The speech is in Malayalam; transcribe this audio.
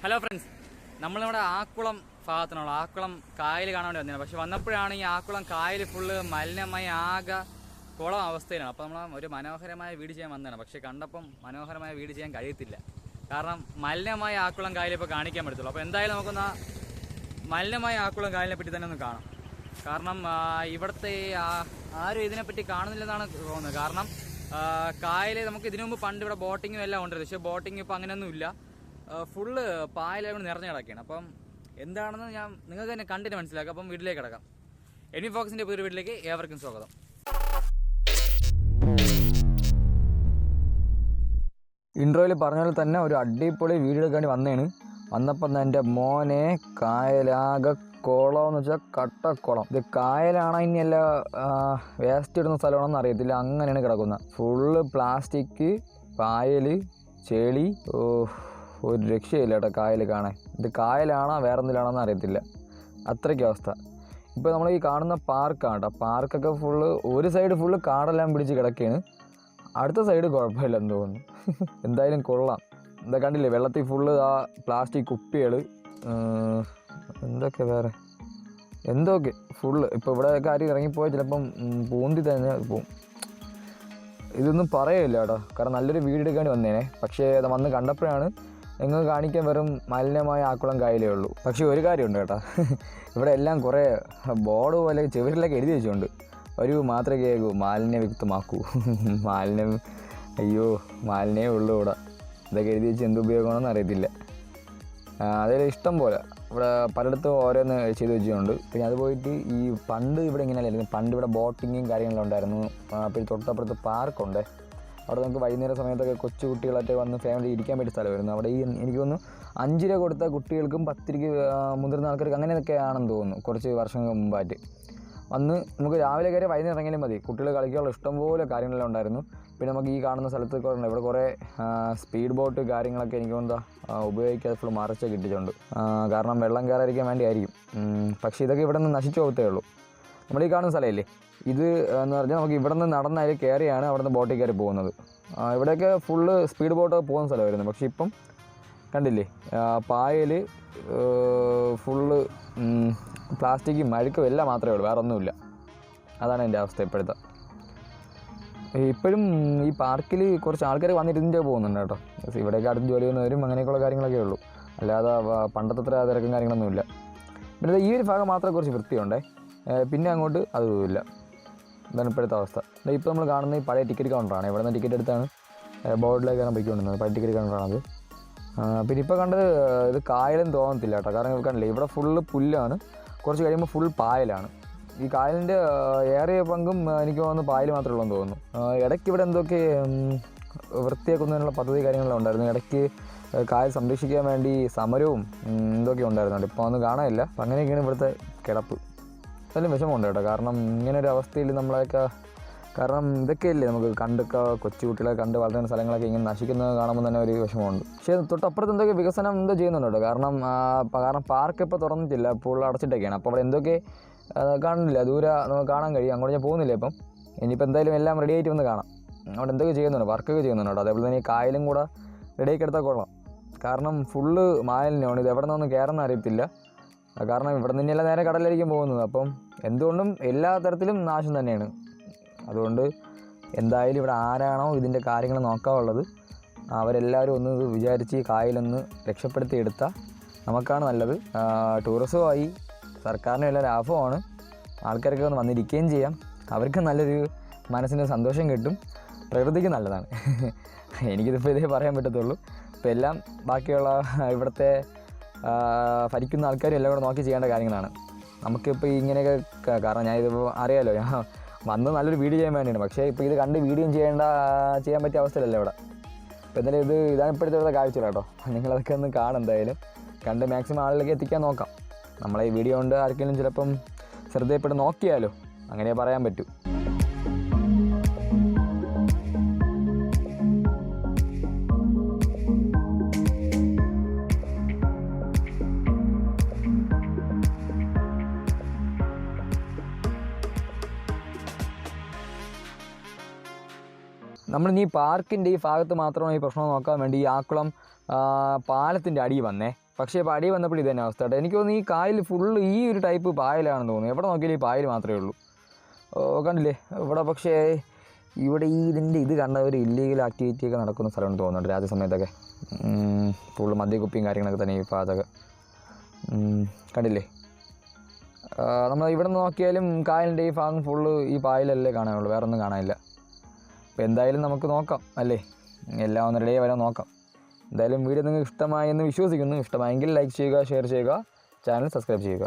ഹലോ ഫ്രണ്ട്സ്, നമ്മളിവിടെ ആക്കുളം ഭാഗത്തിനുള്ള ആക്കുളം കായൽ കാണാൻ വേണ്ടി വന്നതാണ്. പക്ഷെ വന്നപ്പോഴാണ് ഈ ആക്കുളം കായൽ ഫുള്ള് മലിനമായി ആകെ കുളം അവസ്ഥയിലാണ്. അപ്പോൾ നമ്മൾ ഒരു മനോഹരമായ വീട് ചെയ്യാൻ വന്നതാണ്. പക്ഷേ കണ്ടപ്പം മനോഹരമായ വീട് ചെയ്യാൻ കഴിയത്തില്ല. കാരണം മലിനമായ ആക്കുളം കായൽ ഇപ്പോൾ കാണിക്കാൻ പറ്റത്തുള്ളൂ. അപ്പോൾ എന്തായാലും നമുക്കൊന്ന് മലിനമായ ആക്കുളം കായലിനെ പറ്റി തന്നെ ഒന്ന് കാണാം. കാരണം ഇവിടുത്തെ ആരും ഇതിനെപ്പറ്റി കാണുന്നില്ലെന്നാണ് തോന്നുന്നത്. കാരണം കായൽ നമുക്ക് ഇതിനു മുമ്പ് പണ്ട് ഇവിടെ ബോട്ടിങ്ങും എല്ലാം ഉണ്ടായിരുന്നു. പക്ഷേ ബോട്ടിങ് ഇപ്പോൾ അങ്ങനെയൊന്നും ഇല്ല. ഫുള്ള് പായലാകൊണ്ട് നിറഞ്ഞു കിടക്കുകയാണ്. അപ്പം എന്താണെന്ന് നിങ്ങൾക്ക് തന്നെ കണ്ടിട്ട് മനസ്സിലാക്കാം. അപ്പം വീട്ടിലേക്ക് കിടക്കാം. എനി ഫോക്സിൻ്റെ പുതിയൊരു വീട്ടിലേക്ക് ഏവർക്കും സ്വാഗതം. ഇൻട്രോയിൽ പറഞ്ഞ പോലെ തന്നെ ഒരു അടിപൊളി വീഡിയോ എടുക്കാൻ വന്നതാണ്. വന്നപ്പം എൻ്റെ മോനെ കായലാകെ കുളം എന്ന് വെച്ചാൽ കട്ടക്കുളം. ഇത് കായലാണോ ഇനിയല്ല വേസ്റ്റ് ഇടുന്ന സ്ഥലമാണെന്ന് അറിയത്തില്ല. അങ്ങനെയാണ് കിടക്കുന്നത്. ഫുള്ള് പ്ലാസ്റ്റിക്, പായൽ, ചെളി. ഒരു രക്ഷയില്ല കേട്ടോ കായൽ കാണാൻ. ഇത് കായലാണോ വേറെ എന്തിലാണോന്ന് അറിയത്തില്ല. അത്രയ്ക്ക് അവസ്ഥ. ഇപ്പോൾ നമ്മൾ ഈ കാണുന്ന പാർക്കാണ് കേട്ടോ. പാർക്കൊക്കെ ഫുള്ള് ഒരു സൈഡ് ഫുള്ള് കാടെല്ലാം പിടിച്ച് കിടക്കുകയാണ്. അടുത്ത സൈഡ് കുഴപ്പമില്ലെന്ന് തോന്നുന്നു. എന്തായാലും കൊള്ളാം. എന്താ കണ്ടില്ലേ, വെള്ളത്തിൽ ഫുള്ള് ആ പ്ലാസ്റ്റിക് കുപ്പികൾ, എന്തൊക്കെ ഫുള്ള്. ഇപ്പോൾ ഇവിടെ കാര്യം ഇറങ്ങിപ്പോയാൽ ചിലപ്പം പൂന്തി തന്നെ പോവും. ഇതൊന്നും പറയില്ല കേട്ടോ. കാരണം നല്ലൊരു വീഡിയോ എടുക്കാൻ വന്നേനെ. പക്ഷേ അത് വന്ന് കണ്ടപ്പോഴാണ് നിങ്ങൾക്ക് കാണിക്കാൻ വെറും മലിനമായ ആക്കുളം കായലേ ഉള്ളൂ. പക്ഷേ ഒരു കാര്യമുണ്ട് കേട്ടോ, ഇവിടെ എല്ലാം കുറേ ബോർഡ് പോലെ ചെവിരിലൊക്കെ എഴുതി വെച്ചുകൊണ്ട് ഒരു മാത്രമേ കേൾക്കൂ, മാലിന്യവിക്തമാക്കൂ. മാലിന്യമേ ഉള്ളൂ ഇവിടെ. ഇതൊക്കെ എഴുതി വെച്ച് എന്ത് ഉപയോഗമാണെന്ന് അറിയത്തില്ല. അതിൽ ഇഷ്ടം പോലെ ഇവിടെ പലയിടത്തും ഓരോന്ന് ചെയ്ത് വെച്ചിട്ടുണ്ട്. പിന്നെ അത് പോയിട്ട് ഈ പണ്ട് ഇവിടെ ഇങ്ങനെയല്ലായിരുന്നു. പണ്ട് ഇവിടെ ബോട്ടിങ്ങും കാര്യങ്ങളും ഉണ്ടായിരുന്നു. പിന്നെ തൊട്ടപ്പുറത്ത് പാർക്കുണ്ട്. അവിടെ നമുക്ക് വൈകുന്നേരം സമയത്തൊക്കെ കൊച്ചു കുട്ടികളായിട്ട് വന്ന് ഫാമിലി ഇരിക്കാൻ പറ്റിയ സ്ഥലമായിരുന്നു. അവിടെ എനിക്ക് തോന്നുന്നു 5 രൂപ കൊടുത്ത കുട്ടികൾക്കും 10 രൂപ മുതിർന്ന ആൾക്കാർക്ക് അങ്ങനെയൊക്കെ ആണെന്ന് തോന്നുന്നു. കുറച്ച് വർഷങ്ങൾക്ക് മുമ്പായിട്ട് വന്ന് നമുക്ക് രാവിലെ കയറി വൈകുന്നേരം ഇറങ്ങിയാലും മതി. കുട്ടികൾ കളിക്കാനുള്ള ഇഷ്ടംപോലെ കാര്യങ്ങളെല്ലാം ഉണ്ടായിരുന്നു. പിന്നെ നമുക്ക് ഈ കാണുന്ന സ്ഥലത്ത് ഇവിടെ കുറേ സ്പീഡ് ബോട്ട് കാര്യങ്ങളൊക്കെ എനിക്ക് തോന്നുന്നത് ഉപയോഗിക്കാതെ ഫുൾ മറച്ച് കിട്ടിയിട്ടുണ്ട്. കാരണം വെള്ളം കയറാതിരിക്കാൻ വേണ്ടി ആയിരിക്കും. പക്ഷേ ഇതൊക്കെ ഇവിടെ നിന്ന് നശിച്ചു പോകത്തേ ഉള്ളൂ. നമ്മൾ ഈ കാണുന്ന സ്ഥലമില്ലേ, ഇത് എന്ന് പറഞ്ഞാൽ നമുക്ക് ഇവിടെ നിന്ന് നടന്നതിൽ കയറിയാണ് അവിടെ നിന്ന് ബോട്ടിൽ കയറി പോകുന്നത്. ഇവിടെയൊക്കെ ഫുള്ള് സ്പീഡ് ബോട്ടൊക്കെ പോകുന്ന സ്ഥലമായിരുന്നു. പക്ഷേ ഇപ്പം കണ്ടില്ലേ, പായൽ ഫുള്ള് പ്ലാസ്റ്റിക്കും മഴുക്കും എല്ലാം മാത്രമേ ഉള്ളൂ, വേറെ ഒന്നുമില്ല. അതാണ് എൻ്റെ അവസ്ഥ ഇപ്പോഴത്തെ. ഇപ്പോഴും ഈ പാർക്കിൽ കുറച്ച് ആൾക്കാർ വന്നിരുന്നിട്ട് പോകുന്നുണ്ട് കേട്ടോ. ഇവിടെയൊക്കെ അടുത്ത് ജോലി ചെയ്യുന്നവരും അങ്ങനെയൊക്കെയുള്ള കാര്യങ്ങളൊക്കെ ഉള്ളൂ. അല്ലാതെ പണ്ടത്തെ അത്ര തിരക്കും കാര്യങ്ങളൊന്നുമില്ല. പിന്നെ ഈ ഒരു ഭാഗം മാത്രമേ കുറച്ച് വൃത്തിയുണ്ടേ. പിന്നെ അങ്ങോട്ട് അതുമില്ല. ഇതാണ് ഇപ്പോഴത്തെ അവസ്ഥ. ഇപ്പോൾ നമ്മൾ കാണുന്ന ഈ പഴയ ടിക്കറ്റ് കൗണ്ടറാണ്. ഇവിടെ നിന്ന് ടിക്കറ്റ് എടുത്താണ് ബോർഡിലേക്ക് കയറാൻ പോയിക്കൊണ്ടിരുന്നത്. പഴയ ടിക്കറ്റ് കൗണ്ടറാണത്. പിന്നെ ഇപ്പോൾ കണ്ടത് ഇത് കായലെന്ന് തോന്നത്തില്ല കേട്ടോ. കാരണം കണ്ടില്ലേ, ഇവിടെ ഫുള്ള് പുല്ലാണ്. കുറച്ച് കഴിയുമ്പോൾ ഫുൾ പായലാണ്. ഈ കായലിൻ്റെ ഏറിയ പങ്കും എനിക്ക് തോന്നുന്നു പായൽ മാത്രമേ ഉള്ളൂ എന്ന് തോന്നുന്നു. ഇടയ്ക്ക് ഇവിടെ എന്തൊക്കെ വൃത്തിയാക്കുന്നതിനുള്ള പദ്ധതി കാര്യങ്ങളെല്ലാം ഉണ്ടായിരുന്നു. ഇടയ്ക്ക് കായൽ സംരക്ഷിക്കാൻ വേണ്ടി സമരവും എന്തൊക്കെ ഉണ്ടായിരുന്നുണ്ട്. ഇപ്പോൾ ഒന്നും കാണാനില്ല. അപ്പം അങ്ങനെയൊക്കെയാണ് ഇവിടുത്തെ കിടപ്പ്. എന്തായാലും വിഷമമുണ്ട് കേട്ടോ. കാരണം ഇങ്ങനൊരു അവസ്ഥയിൽ നമ്മളൊക്കെ, കാരണം ഇതൊക്കെയല്ലേ നമുക്ക് കൊച്ചു കുട്ടികളെ കണ്ട് വളരുന്ന സ്ഥലങ്ങളൊക്കെ ഇങ്ങനെ നശിക്കുന്നത് കാണുമ്പോൾ തന്നെ ഒരു വിഷമമുണ്ട്. പക്ഷേ തൊട്ടപ്പുറത്ത് എന്തൊക്കെ വികസനം ചെയ്യുന്നുണ്ട് കേട്ടോ. കാരണം പാർക്ക് ഇപ്പോൾ തുറന്നിട്ടില്ല, ഇപ്പോൾ അടച്ചിട്ടൊക്കെയാണ്. അപ്പോൾ അവിടെ എന്തൊക്കെ കാണുന്നില്ല, ദൂരെ നമുക്ക് കാണാൻ കഴിയും. അങ്ങോട്ട് ഞാൻ പോകുന്നില്ല ഇപ്പം. ഇനിയിപ്പോൾ എന്തായാലും എല്ലാം റെഡി ആയിട്ട് വന്ന് കാണാം. അവിടെ എന്തൊക്കെ ചെയ്യുന്നുണ്ട്, വർക്കൊക്കെ ചെയ്യുന്നുണ്ട് കേട്ടോ. അതേപോലെ തന്നെ ഈ കായലും കൂടെ റെഡിയാക്കി എടുത്താൽ കൊള്ളാം. കാരണം ഫുള്ള് മാലിന്യമാണ്. ഇത് എവിടെ നിന്നൊന്നും കയറുന്ന അറിയത്തില്ല. കാരണം ഇവിടെ നിന്നെല്ലാം നേരെ കടലിലേക്കും പോകുന്നത്. അപ്പം എന്തുകൊണ്ടും എല്ലാ തരത്തിലും നാശം തന്നെയാണ്. അതുകൊണ്ട് എന്തായാലും ഇവിടെ ആരാണോ ഇതിൻ്റെ കാര്യങ്ങൾ നോക്കാനുള്ളത് അവരെല്ലാവരും ഒന്ന് വിചാരിച്ച് കായലൊന്ന് രക്ഷപ്പെടുത്തി എടുത്താൽ നമുക്കാണ് നല്ലത്. ടൂറിസവുമായി സർക്കാരിനും എല്ലാം ലാഭമാണ്. ആൾക്കാർക്ക് ഒന്ന് വന്നിരിക്കുകയും ചെയ്യാം. അവർക്ക് നല്ലൊരു മനസ്സിന് സന്തോഷം കിട്ടും. പ്രകൃതിക്ക് നല്ലതാണ്. എനിക്കിതിപ്പോൾ ഇതേ പറയാൻ പറ്റത്തുള്ളൂ. ഇപ്പോൾ എല്ലാം ബാക്കിയുള്ള ഇവിടുത്തെ ഭരിക്കുന്ന ആൾക്കാരും എല്ലാം കൂടെ നോക്കി ചെയ്യേണ്ട കാര്യങ്ങളാണ്. നമുക്കിപ്പോൾ ഇങ്ങനെയൊക്കെ, കാരണം ഞാനിതിപ്പോൾ അറിയാമല്ലോ, ഞാൻ വന്ന് നല്ലൊരു വീഡിയോ ചെയ്യാൻ വേണ്ടിയാണ്. പക്ഷേ ഇപ്പോൾ ഇത് കണ്ട് വീഡിയോ ചെയ്യാൻ പറ്റിയ അവസ്ഥയിലല്ല ഇവിടെ. അപ്പോൾ എന്തായാലും ഇതാണ് ഇപ്പോഴത്തെ കാഴ്ച കേട്ടോ. നിങ്ങളതൊക്കെ ഒന്ന് കാണും. എന്തായാലും കണ്ട് മാക്സിമം ആളിലേക്ക് എത്തിക്കാൻ നോക്കാം. നമ്മളെ ഈ വീഡിയോ കൊണ്ട് ആർക്കെങ്കിലും ചിലപ്പം ശ്രദ്ധയപ്പെട്ട് നോക്കിയാലോ, അങ്ങനെ പറയാൻ പറ്റൂ. നമ്മളിനി ഈ പാർക്കിൻ്റെ ഈ ഭാഗത്ത് മാത്രമാണ് ഈ പ്രശ്നം നോക്കാൻ വേണ്ടി ഈ ആക്കുളം പാലത്തിൻ്റെ അടി വന്നേ. പക്ഷേ ഇപ്പോൾ അടി വന്നപ്പോൾ ഇത് തന്നെ അവസ്ഥ കേട്ടോ. എനിക്ക് തോന്നുന്നു ഈ കായൽ ഫുള്ള് ഈ ഒരു ടൈപ്പ് പായലാണെന്ന് തോന്നുന്നു. എവിടെ നോക്കിയാലും ഈ പായൽ മാത്രമേ ഉള്ളൂ. കണ്ടില്ലേ ഇവിടെ. പക്ഷേ ഇവിടെ ഈ ഇത് കണ്ട ഒരു ഇല്ലീഗൽ ആക്ടിവിറ്റിയൊക്കെ നടക്കുന്ന സ്ഥലമാണെന്ന് തോന്നുന്നുണ്ട് രാത്രി സമയത്തൊക്കെ. ഫുള്ള് മദ്യക്കുപ്പിയും കാര്യങ്ങളൊക്കെ തന്നെ ഈ ഭാഗത്തൊക്കെ കണ്ടില്ലേ. നമ്മൾ ഇവിടെ നിന്ന് നോക്കിയാലും കായലിൻ്റെ ഈ ഭാഗം ഫുള്ള് ഈ പായലല്ലേ കാണാനുള്ളൂ, വേറെ ഒന്നും കാണാനില്ല. അപ്പോൾ എന്തായാലും നമുക്ക് നോക്കാം അല്ലേ, എല്ലാം ഒന്ന് റെഡി വരാൻ നോക്കാം. എന്തായാലും വീഡിയോ നിങ്ങൾക്ക് ഇഷ്ടമായെന്ന് വിശ്വസിക്കുന്നു. ഇഷ്ടമായെങ്കിൽ ലൈക്ക് ചെയ്യുക, ഷെയർ ചെയ്യുക, ചാനൽ സബ്സ്ക്രൈബ് ചെയ്യുക.